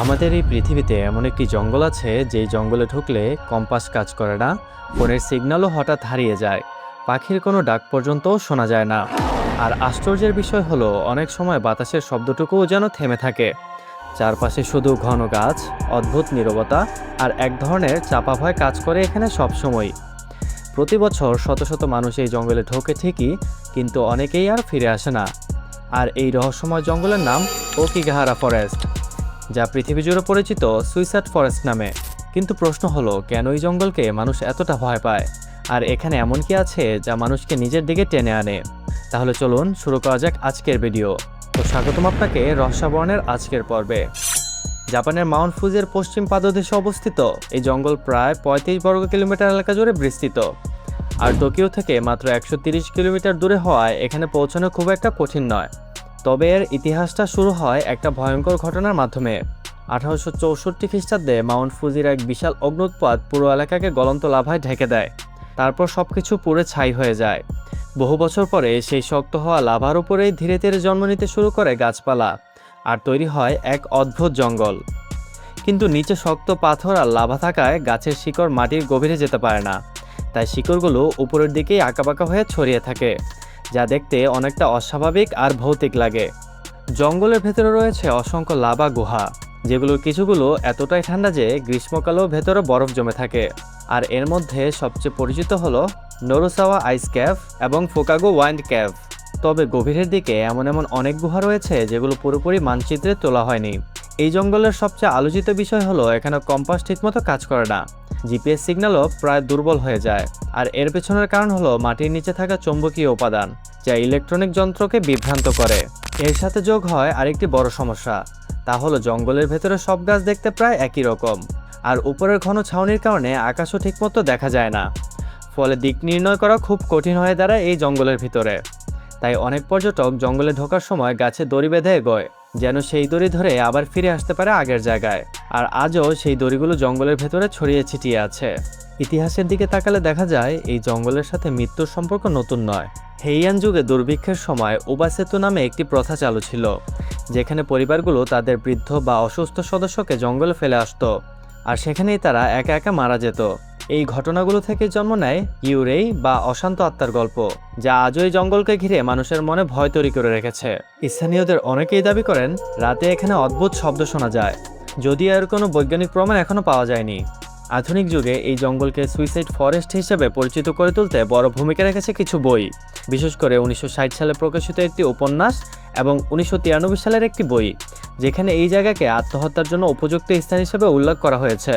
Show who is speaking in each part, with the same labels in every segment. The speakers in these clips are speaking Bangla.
Speaker 1: আমাদের এই পৃথিবীতে এমন একটি জঙ্গল আছে যেই জঙ্গলে ঢুকলে কম্পাস কাজ করে না, ফোনের সিগন্যালও হঠাৎ হারিয়ে যায়, পাখির কোনো ডাক পর্যন্তও শোনা যায় না। আর আশ্চর্যের বিষয় হলো অনেক সময় বাতাসের শব্দটুকুও যেন থেমে থাকে। চারপাশে শুধু ঘন গাছ, অদ্ভুত নীরবতা আর এক ধরনের চাপা ভয় কাজ করে এখানে সবসময়। প্রতি বছর শত শত মানুষ এই জঙ্গলে ঢোকে ঠিকই, কিন্তু অনেকেই আর ফিরে আসে না। আর এই রহস্যময় জঙ্গলের নাম ওকিগাহারা ফরেস্ট, যা পৃথিবী জুড়ে পরিচিত সুইসাইড ফরেস্ট নামে। কিন্তু প্রশ্ন হলো, কেন এই জঙ্গলকে মানুষ এতটা ভয় পায়? আর এখানে এমন কি আছে যা মানুষকে নিজের দিকে টেনে আনে? তাহলে চলুন শুরু করা যাক আজকের ভিডিও। তো স্বাগতম আপনাকে রহস্যাবরণের আজকের পর্বে। জাপানের মাউন্ট ফুজির পশ্চিম পাদদেশে অবস্থিত এই জঙ্গল প্রায় ৩৫ বর্গ কিলোমিটার এলাকা জুড়ে বিস্তৃত। আর টোকিও থেকে মাত্র ১৩০ কিলোমিটার দূরে হওয়ায় এখানে পৌঁছানো খুব একটা কঠিন নয়। তবে এর ইতিহাসটা শুরু হয় একটা ভয়ঙ্কর ঘটনার মাধ্যমে। ১৮৬৪ খ্রিস্টাব্দে মাউন্ট ফুজির এক বিশাল অগ্ন্যুৎপাত পুরো এলাকাকে গলন্ত লাভায় ঢেকে দেয়। তারপর সবকিছু পুড়ে ছাই হয়ে যায়। বহু বছর পরে সেই শক্ত হওয়া লাভার উপরেই ধীরে ধীরে জন্ম নিতে শুরু করে গাছপালা, আর তৈরি হয় এক অদ্ভুত জঙ্গল। কিন্তু নিচে শক্ত পাথর আর লাভা থাকায় গাছের শিকড় মাটির গভীরে যেতে পারে না, তাই শিকড়গুলো উপরের দিকেই আঁকাবাঁকা হয়ে ছড়িয়ে থাকে, যা দেখতে অনেকটা অস্বাভাবিক আর ভৌতিক লাগে। জঙ্গলের ভেতরে রয়েছে অসংখ্য লাভা গুহা, যেগুলোর কিছুগুলো এতটাই ঠান্ডা যে গ্রীষ্মকালেও ভেতরে বরফ জমে থাকে। আর এর মধ্যে সবচেয়ে পরিচিত হলো নোরোসাওয়া আইস ক্যাভ এবং ফোকাগো ওয়াইন্ড ক্যাভ। তবে গভীরের দিকে এমন অনেক গুহা রয়েছে যেগুলো পুরোপুরি মানচিত্রে তোলা হয়নি। এই জঙ্গলের সবচেয়ে আলোচিত বিষয় হলো এখানে কম্পাস ঠিকমতো কাজ করে না, জিপিএস সিগন্যালও প্রায় দুর্বল হয়ে যায়। আর এর পেছনের কারণ হলো মাটির নিচে থাকা চৌম্বকীয় উপাদান, যা ইলেকট্রনিক যন্ত্রকে বিভ্রান্ত করে। এর সাথে যোগ হয় আরেকটি বড় সমস্যা, তা হলো জঙ্গলের ভেতরে সব গাছ দেখতে প্রায় একই রকম, আর উপরের ঘন ছাউনির কারণে আকাশও ঠিকমতো দেখা যায় না। ফলে দিক নির্ণয় করা খুব কঠিন হয়ে দাঁড়ায় এই জঙ্গলের ভিতরে। তাই অনেক পর্যটক জঙ্গলে ঢোকার সময় গাছে দড়ি বেঁধে এগোয়, যেন সেই দড়ি ধরে আবার ফিরে আসতে পারে আগের জায়গায়। আর আজও সেই দড়িগুলো জঙ্গলের ভেতরে ছড়িয়ে ছিটিয়ে আছে। ইতিহাসের দিকে তাকালে দেখা যায় এই জঙ্গলের সাথে মৃত্যুর সম্পর্ক নতুন নয়। হেইয়ান যুগে দুর্ভিক্ষের সময় ওবাসেতু নামে একটি প্রথা চালু ছিল, যেখানে পরিবারগুলো তাদের বৃদ্ধ বা অসুস্থ সদস্যকে জঙ্গলে ফেলে আসতো, আর সেখানেই তারা একা একা মারা যেত। এই ঘটনাগুলো থেকে জন্ম নেয় ইউরেই বা অশান্ত আত্মার গল্প, যা আজও এই জঙ্গলকে ঘিরে মানুষের মনে ভয় তৈরি করে রেখেছে। স্থানীয়দের অনেকেই দাবি করেন রাতে এখানে অদ্ভুত শব্দ শোনা যায়, যদিও এর কোনো বৈজ্ঞানিক প্রমাণ এখনো পাওয়া যায়নি। আধুনিক যুগে এই জঙ্গলকে সুইসাইড ফরেস্ট হিসেবে পরিচিত করে তুলতে বড় ভূমিকা রেখেছে কিছু বই, বিশেষ করে ১৯৬০ সালে প্রকাশিত একটি উপন্যাস এবং ১৯৯৩ সালের একটি বই, যেখানে এই জায়গাকে আত্মহত্যার জন্য উপযুক্ত স্থান হিসেবে উল্লেখ করা হয়েছে।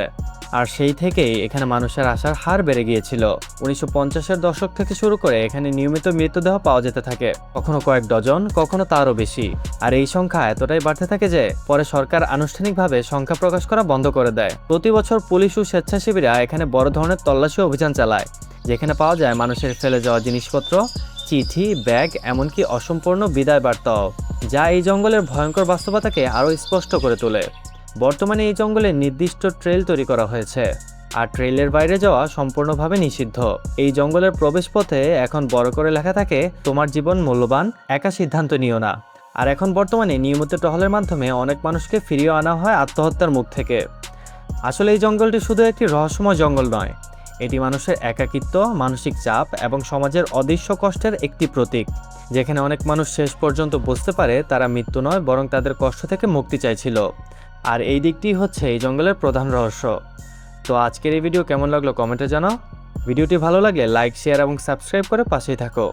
Speaker 1: আর সেই থেকেই এখানে মানুষের আসার হার বেড়ে গিয়েছিল। ১৯৫০-এর দশক থেকে শুরু করে এখানে নিয়মিত মৃতদেহ পাওয়া যেতে থাকে, কখনো কয়েক ডজন, কখনো তারও বেশি। আর এই সংখ্যা এতটাই বাড়তে থাকে যে পরে সরকার আনুষ্ঠানিকভাবে সংখ্যা প্রকাশ করা বন্ধ করে দেয়। প্রতি বছর পুলিশ ও স্বেচ্ছাসেবীরা এখানে বড় ধরনের তল্লাশি অভিযান চালায়, যেখানে পাওয়া যায় মানুষের ফেলে যাওয়া জিনিসপত্র, চিঠি, ব্যাগ, এমনকি অসম্পূর্ণ বিদায় বার্তাও, যা এই জঙ্গলের ভয়ঙ্কর বাস্তবতাকে আরও স্পষ্ট করে তোলে। বর্তমানে এই জঙ্গলে নির্দিষ্ট ট্রেল তৈরি করা হয়েছে, আর ট্রেলের বাইরে যাওয়া সম্পূর্ণভাবে নিষিদ্ধ। এই জঙ্গলের প্রবেশপথে এখন বড় করে লেখা থাকে, তোমার জীবন মূল্যবান, একা সিদ্ধান্ত নিও না। আর এখন বর্তমানে নিয়মিত টহলের মাধ্যমে অনেক মানুষকে ফিরিয়ে আনা হয় আত্মহত্যার মুখ থেকে। আসলে এই জঙ্গলটি শুধু একটি রহস্যময় জঙ্গল নয়, এটি মানুষের একাকিত্ব, মানসিক চাপ এবং সমাজের অদৃশ্য কষ্টের একটি প্রতীক, যেখানে অনেক মানুষ শেষ পর্যন্ত বুঝতে পারে তারা মৃত্যু নয়, বরং তাদের কষ্ট থেকে মুক্তি চাইছিল। আর এই দিকটি হচ্ছে এই জঙ্গলের প্রধান রহস্য। তো আজকের এই ভিডিও কেমন লাগলো কমেন্টে জানাও। ভিডিওটি ভালো লাগলে লাইক, শেয়ার এবং সাবস্ক্রাইব করে পাশেই থাকো।